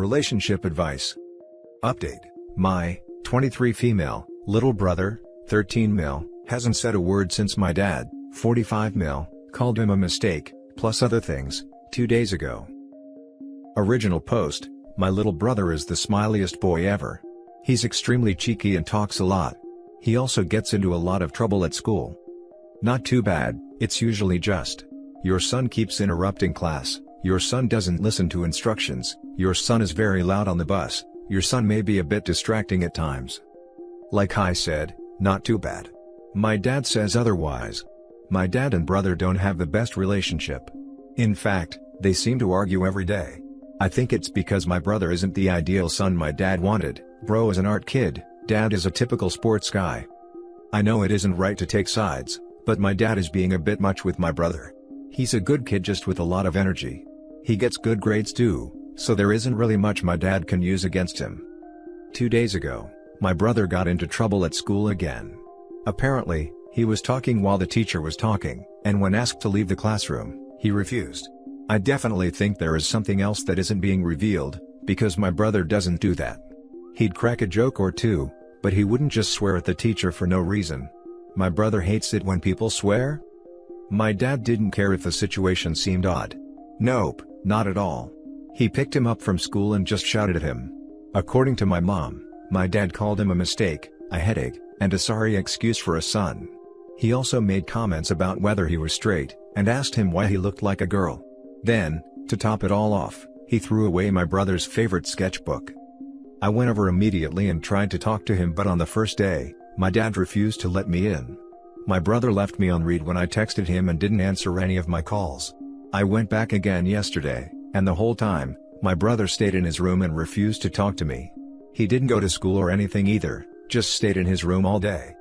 Relationship advice. Update. My 23 female, little brother, 13 mil, hasn't said a word since my dad, 45 mil, called him a mistake, plus other things, 2 days ago. Original post. My little brother is the smiliest boy ever. He's extremely cheeky and talks a lot. He also gets into a lot of trouble at school. Not too bad, it's usually just. Your son keeps interrupting class, your son doesn't listen to instructions, your son is very loud on the bus, your son may be a bit distracting at times. Like I said, not too bad. My dad says otherwise. My dad and brother don't have the best relationship. In fact, they seem to argue every day. I think it's because my brother isn't the ideal son my dad wanted. Bro is an art kid, dad is a typical sports guy. I know it isn't right to take sides, but my dad is being a bit much with my brother. He's a good kid just with a lot of energy. He gets good grades too, so there isn't really much my dad can use against him. 2 days ago, my brother got into trouble at school again. Apparently, he was talking while the teacher was talking, and when asked to leave the classroom, he refused. I definitely think there is something else that isn't being revealed, because my brother doesn't do that. He'd crack a joke or two, but he wouldn't just swear at the teacher for no reason. My brother hates it when people swear. My dad didn't care if the situation seemed odd. Nope, not at all. He picked him up from school and just shouted at him. According to my mom, my dad called him a mistake, a headache, and a sorry excuse for a son. He also made comments about whether he was straight, and asked him why he looked like a girl. Then, to top it all off, he threw away my brother's favorite sketchbook. I went over immediately and tried to talk to him, but on the first day, my dad refused to let me in. My brother left me on read when I texted him and didn't answer any of my calls. I went back again yesterday, and the whole time, my brother stayed in his room and refused to talk to me. He didn't go to school or anything either, just stayed in his room all day.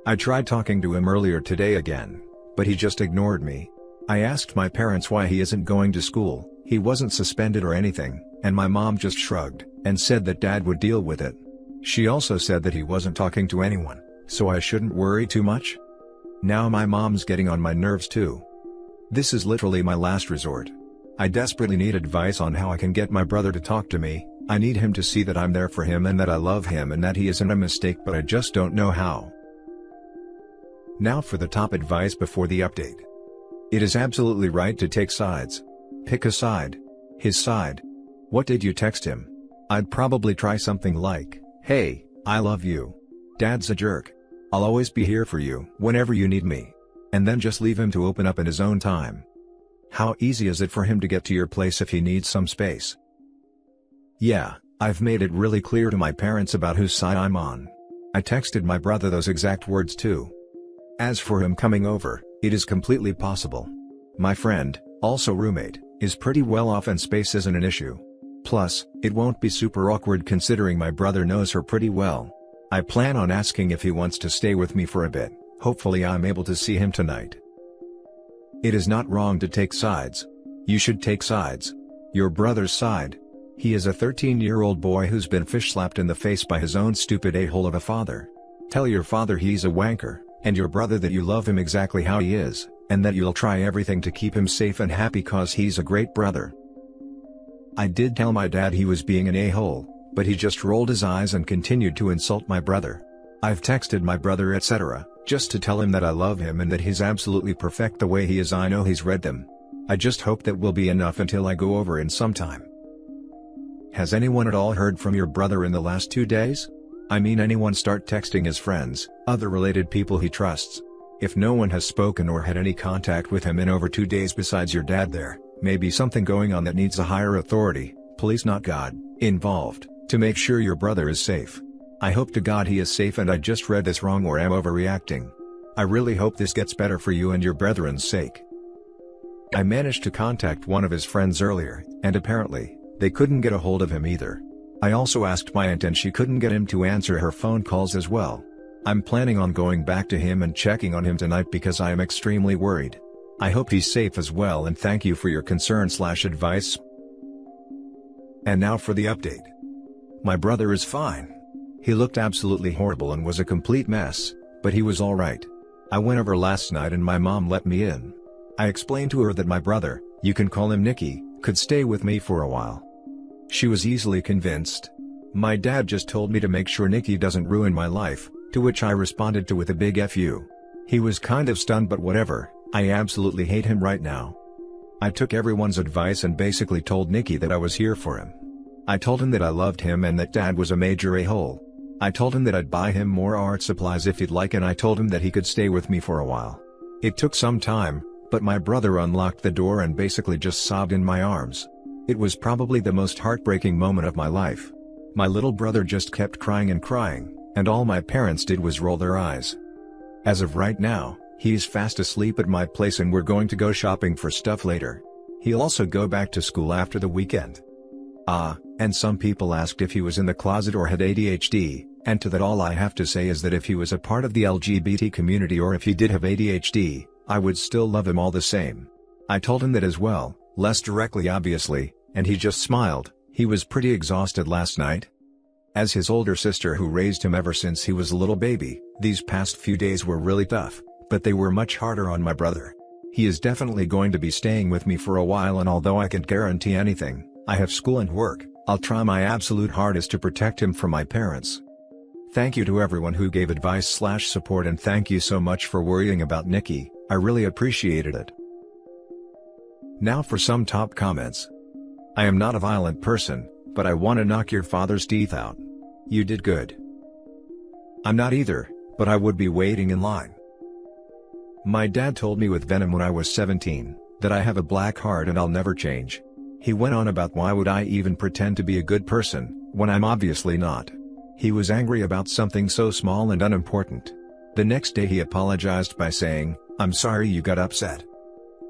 I tried talking to him earlier today again, but he just ignored me. I asked my parents why he isn't going to school. He wasn't suspended or anything, and my mom just shrugged, and said that dad would deal with it. She also said that he wasn't talking to anyone, so I shouldn't worry too much. Now my mom's getting on my nerves too. This is literally my last resort. I desperately need advice on how I can get my brother to talk to me. I need him to see that I'm there for him and that I love him and that he isn't a mistake, but I just don't know how. Now for the top advice before the update. It is absolutely right to take sides. Pick a side. His side. What did you text him? I'd probably try something like, "Hey, I love you. Dad's a jerk. I'll always be here for you whenever you need me." And then just leave him to open up in his own time. How easy is it for him to get to your place if he needs some space? Yeah, I've made it really clear to my parents about whose side I'm on. I texted my brother those exact words too. As for him coming over, it is completely possible. My friend, also roommate, is pretty well off and space isn't an issue. Plus, it won't be super awkward considering my brother knows her pretty well. I plan on asking if he wants to stay with me for a bit. Hopefully I'm able to see him tonight. It is not wrong to take sides. You should take sides. Your brother's side. He is a 13-year-old boy who's been fish-slapped in the face by his own stupid a-hole of a father. Tell your father he's a wanker, and your brother that you love him exactly how he is, and that you'll try everything to keep him safe and happy cause he's a great brother. I did tell my dad he was being an a-hole, but he just rolled his eyes and continued to insult my brother. I've texted my brother etc., just to tell him that I love him and that he's absolutely perfect the way he is. I know he's read them. I just hope that will be enough until I go over in some time. Has anyone at all heard from your brother in the last 2 days? I mean anyone start texting his friends, other related people he trusts. If no one has spoken or had any contact with him in over 2 days besides your dad, there may be something going on that needs a higher authority, police not God, involved, to make sure your brother is safe. I hope to God he is safe and I just read this wrong or am overreacting. I really hope this gets better for you and your brethren's sake. I managed to contact one of his friends earlier, and apparently, they couldn't get a hold of him either. I also asked my aunt and she couldn't get him to answer her phone calls as well. I'm planning on going back to him and checking on him tonight because I am extremely worried. I hope he's safe as well and thank you for your concern/advice. And now for the update. My brother is fine. He looked absolutely horrible and was a complete mess, but he was alright. I went over last night and my mom let me in. I explained to her that my brother, you can call him Nicky, could stay with me for a while. She was easily convinced. My dad just told me to make sure Nikki doesn't ruin my life, to which I responded to with a big F you. He was kind of stunned, but whatever, I absolutely hate him right now. I took everyone's advice and basically told Nikki that I was here for him. I told him that I loved him and that dad was a major a-hole. I told him that I'd buy him more art supplies if he'd like, and I told him that he could stay with me for a while. It took some time, but my brother unlocked the door and basically just sobbed in my arms. It was probably the most heartbreaking moment of my life. My little brother just kept crying and crying, and all my parents did was roll their eyes. As of right now, he's fast asleep at my place and we're going to go shopping for stuff later. He'll also go back to school after the weekend. And some people asked if he was in the closet or had ADHD, and to that all I have to say is that if he was a part of the LGBT community or if he did have ADHD, I would still love him all the same. I told him that as well, less directly obviously, and he just smiled. He was pretty exhausted last night. As his older sister who raised him ever since he was a little baby, these past few days were really tough, but they were much harder on my brother. He is definitely going to be staying with me for a while, and although I can't guarantee anything, I have school and work, I'll try my absolute hardest to protect him from my parents. Thank you to everyone who gave advice/support, and thank you so much for worrying about Nikki, I really appreciated it. Now for some top comments. I am not a violent person, but I want to knock your father's teeth out. You did good. I'm not either, but I would be waiting in line. My dad told me with venom when I was 17, that I have a black heart and I'll never change. He went on about why would I even pretend to be a good person, when I'm obviously not. He was angry about something so small and unimportant. The next day he apologized by saying, "I'm sorry you got upset."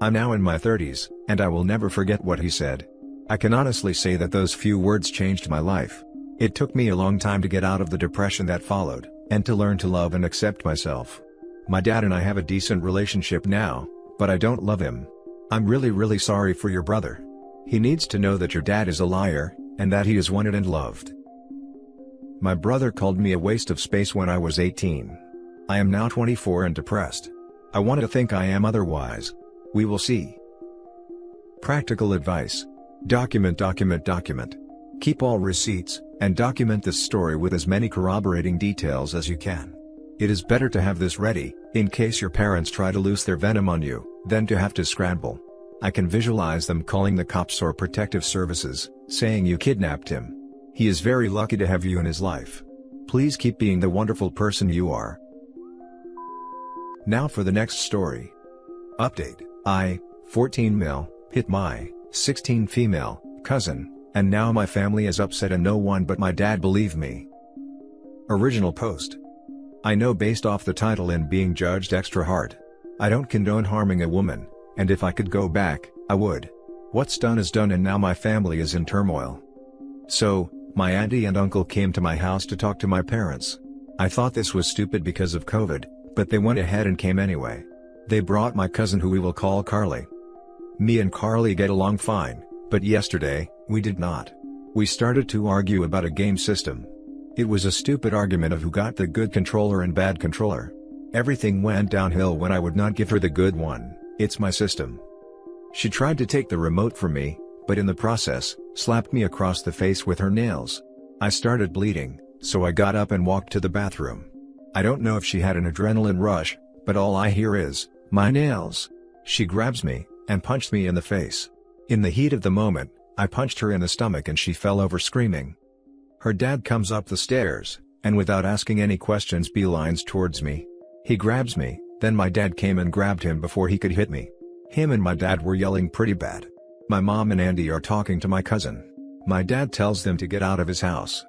I'm now in my 30s, and I will never forget what he said. I can honestly say that those few words changed my life. It took me a long time to get out of the depression that followed, and to learn to love and accept myself. My dad and I have a decent relationship now, but I don't love him. I'm really sorry for your brother. He needs to know that your dad is a liar, and that he is wanted and loved. My brother called me a waste of space when I was 18. I am now 24 and depressed. I want to think I am otherwise. We will see. Practical advice. Document. Keep all receipts, and document this story with as many corroborating details as you can. It is better to have this ready, in case your parents try to loose their venom on you, than to have to scramble. I can visualize them calling the cops or protective services, saying you kidnapped him. He is very lucky to have you in his life. Please keep being the wonderful person you are. Now for the next story. Update. I, 14 male, hit my 16 female cousin, and now my family is upset and no one but my dad believe me. Original post. I know based off the title and being judged extra hard. I don't condone harming a woman, and if I could go back, I would. What's done is done, and now my family is in turmoil. So, my auntie and uncle came to my house to talk to my parents. I thought this was stupid because of COVID, but they went ahead and came anyway. They brought my cousin, who we will call Carly. Me and Carly get along fine, but yesterday, we did not. We started to argue about a game system. It was a stupid argument of who got the good controller and bad controller. Everything went downhill when I would not give her the good one. It's my system. She tried to take the remote from me, but in the process, slapped me across the face with her nails. I started bleeding, so I got up and walked to the bathroom. I don't know if she had an adrenaline rush, but all I hear is, "My nails." She grabs me, and punched me in the face. In the heat of the moment, I punched her in the stomach and she fell over screaming. Her dad comes up the stairs, and without asking any questions beelines towards me. He grabs me, then my dad came and grabbed him before he could hit me. Him and my dad were yelling pretty bad. My mom and Andy are talking to my cousin. My dad tells them to get out of his house.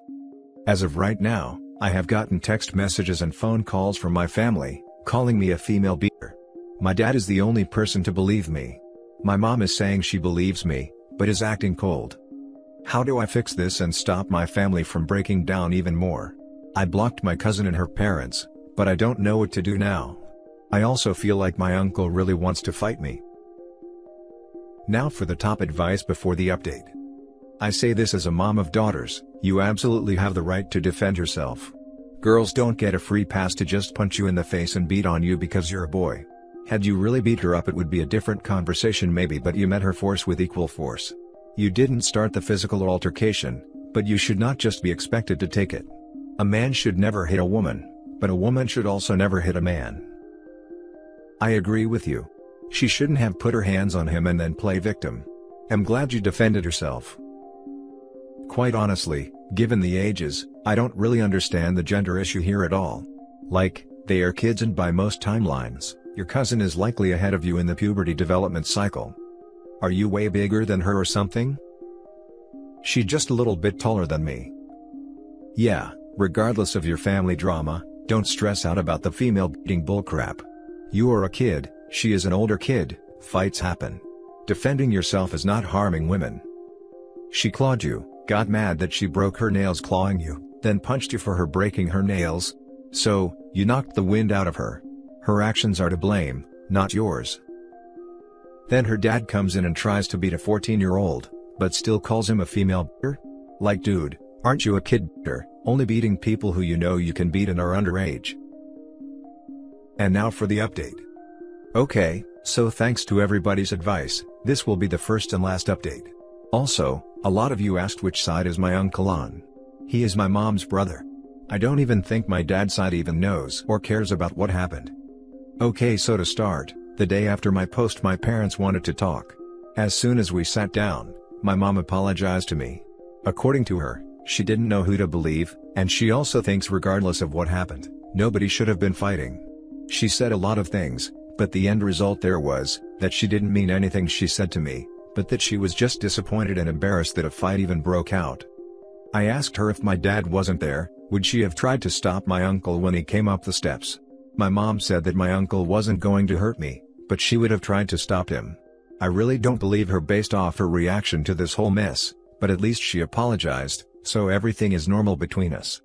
As of right now, I have gotten text messages and phone calls from my family, calling me a female beater. My dad is the only person to believe me. My mom is saying she believes me, but is acting cold. How do I fix this and stop my family from breaking down even more? I blocked my cousin and her parents, but I don't know what to do now. I also feel like my uncle really wants to fight me. Now for the top advice before the update. I say this as a mom of daughters, you absolutely have the right to defend yourself. Girls don't get a free pass to just punch you in the face and beat on you because you're a boy. Had you really beat her up, it would be a different conversation maybe, but you met her force with equal force. You didn't start the physical altercation, but you should not just be expected to take it. A man should never hit a woman, but a woman should also never hit a man. I agree with you. She shouldn't have put her hands on him and then play victim. I'm glad you defended yourself. Quite honestly, given the ages, I don't really understand the gender issue here at all. Like, they are kids and by most timelines, your cousin is likely ahead of you in the puberty development cycle. Are you way bigger than her or something? She's just a little bit taller than me. Yeah, regardless of your family drama, don't stress out about the female beating bullcrap. You are a kid, she is an older kid, fights happen. Defending yourself is not harming women. She clawed you, got mad that she broke her nails clawing you, then punched you for her breaking her nails. So, you knocked the wind out of her. Her actions are to blame, not yours. Then her dad comes in and tries to beat a 14-year-old, but still calls him a female beater? Like dude, aren't you a kid beater, only beating people who you know you can beat and are underage? And now for the update. Okay, so thanks to everybody's advice, this will be the first and last update. Also, a lot of you asked which side is my uncle on. He is my mom's brother. I don't even think my dad's side even knows or cares about what happened. Okay, so to start, the day after my post my parents wanted to talk. As soon as we sat down, my mom apologized to me. According to her, she didn't know who to believe, and she also thinks regardless of what happened, nobody should have been fighting. She said a lot of things, but the end result there was, that she didn't mean anything she said to me, but that she was just disappointed and embarrassed that a fight even broke out. I asked her if my dad wasn't there, would she have tried to stop my uncle when he came up the steps? My mom said that my uncle wasn't going to hurt me, but she would have tried to stop him. I really don't believe her based off her reaction to this whole mess, but at least she apologized, so everything is normal between us.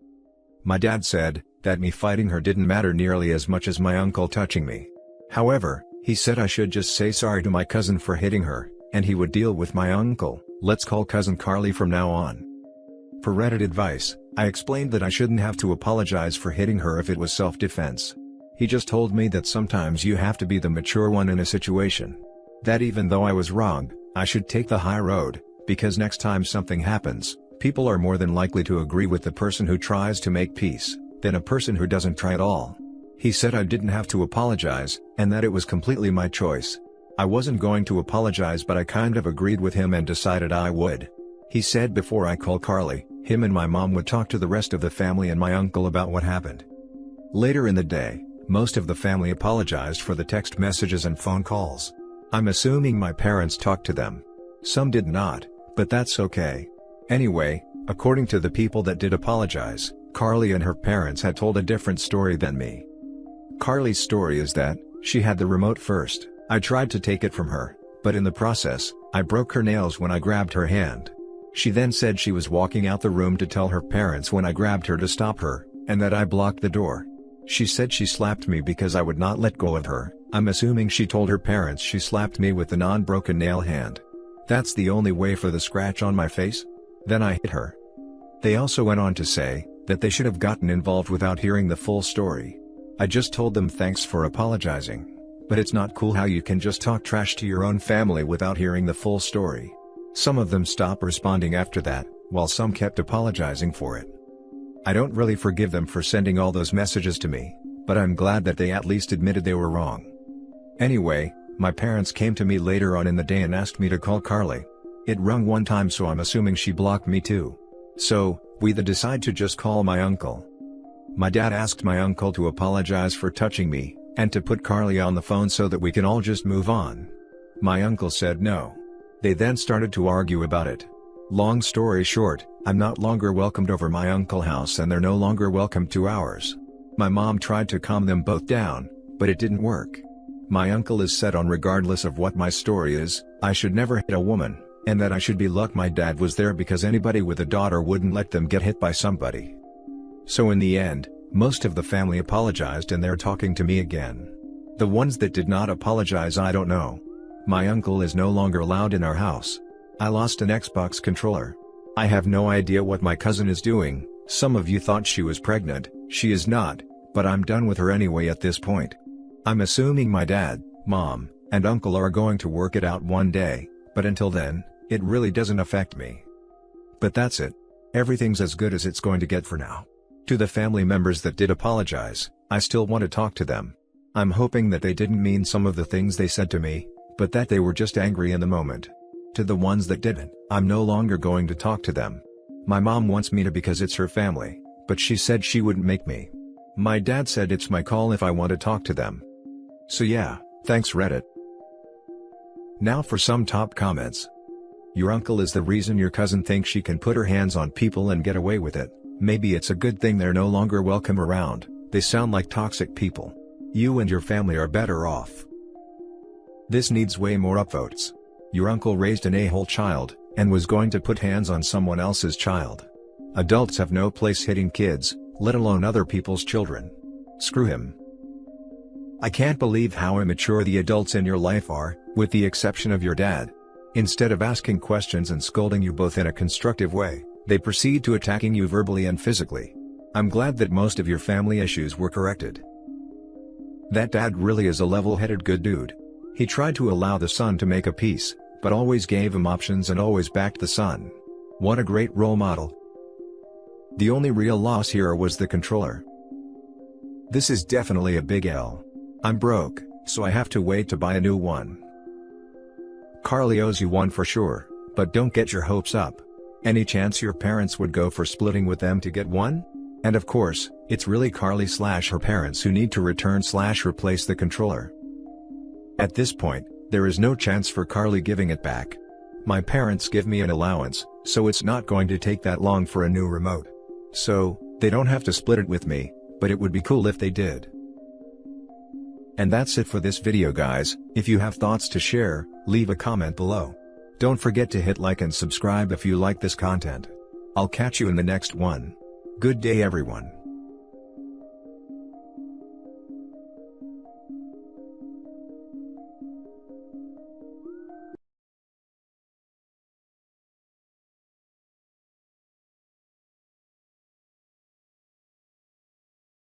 My dad said that me fighting her didn't matter nearly as much as my uncle touching me. However, he said I should just say sorry to my cousin for hitting her, and he would deal with my uncle. Let's call cousin Carly from now on. For Reddit advice, I explained that I shouldn't have to apologize for hitting her if it was self-defense. He just told me that sometimes you have to be the mature one in a situation. That even though I was wrong, I should take the high road, because next time something happens, people are more than likely to agree with the person who tries to make peace, than a person who doesn't try at all. He said I didn't have to apologize, and that it was completely my choice. I wasn't going to apologize, but I kind of agreed with him and decided I would. He said before I call Carly, him and my mom would talk to the rest of the family and my uncle about what happened. Later in the day, most of the family apologized for the text messages and phone calls. I'm assuming my parents talked to them. Some did not, but that's okay. Anyway, according to the people that did apologize, Carly and her parents had told a different story than me. Carly's story is that she had the remote first. I tried to take it from her, but in the process, I broke her nails when I grabbed her hand. She then said she was walking out the room to tell her parents when I grabbed her to stop her, and that I blocked the door. She said she slapped me because I would not let go of her. I'm assuming she told her parents she slapped me with the non-broken nail hand. That's the only way for the scratch on my face? Then I hit her. They also went on to say that they should have gotten involved without hearing the full story. I just told them thanks for apologizing. But it's not cool how you can just talk trash to your own family without hearing the full story. Some of them stopped responding after that, while some kept apologizing for it. I don't really forgive them for sending all those messages to me, but I'm glad that they at least admitted they were wrong. Anyway, my parents came to me later on in the day and asked me to call Carly. It rung one time, so I'm assuming she blocked me too. So, we decide to just call my uncle. My dad asked my uncle to apologize for touching me, and to put Carly on the phone so that we can all just move on. My uncle said no. They then started to argue about it. Long story short, I'm not longer welcomed over my uncle's house and they're no longer welcome to ours. My mom tried to calm them both down, but it didn't work. My uncle is set on, regardless of what my story is, I should never hit a woman, and that I should be lucky my dad was there because anybody with a daughter wouldn't let them get hit by somebody. So in the end, most of the family apologized and they're talking to me again. The ones that did not apologize, I don't know. My uncle is no longer allowed in our house. I lost an Xbox controller. I have no idea what my cousin is doing. Some of you thought she was pregnant, she is not, but I'm done with her anyway at this point. I'm assuming my dad, mom, and uncle are going to work it out one day, but until then, It really doesn't affect me. But that's it. Everything's as good as it's going to get for now. To the family members that did apologize, I still want to talk to them. I'm hoping that they didn't mean some of the things they said to me, but that they were just angry in the moment. To the ones that didn't, I'm no longer going to talk to them. My mom wants me to because it's her family, but she said she wouldn't make me. My dad said it's my call if I want to talk to them. So yeah, thanks Reddit. Now for some top comments. Your uncle is the reason your cousin thinks she can put her hands on people and get away with it. Maybe it's a good thing they're no longer welcome around. They sound like toxic people. You and your family are better off. This needs way more upvotes. Your uncle raised an a-hole child, and was going to put hands on someone else's child. Adults have no place hitting kids, let alone other people's children. Screw him. I can't believe how immature the adults in your life are, with the exception of your dad. Instead of asking questions and scolding you both in a constructive way, they proceed to attacking you verbally and physically. I'm glad that most of your family issues were corrected. That dad really is a level-headed good dude. He tried to allow the son to make a peace, but always gave him options and always backed the son. What a great role model. The only real loss here was the controller. This is definitely a big L. I'm broke, so I have to wait to buy a new one. Carly owes you one for sure, but don't get your hopes up. Any chance your parents would go for splitting with them to get one? And of course, it's really Carly/her parents who need to return/replace the controller. At this point, there is no chance for Carly giving it back. My parents give me an allowance, so it's not going to take that long for a new remote. So, they don't have to split it with me, but it would be cool if they did. And that's it for this video guys. If you have thoughts to share, leave a comment below. Don't forget to hit like and subscribe if you like this content. I'll catch you in the next one. Good day everyone.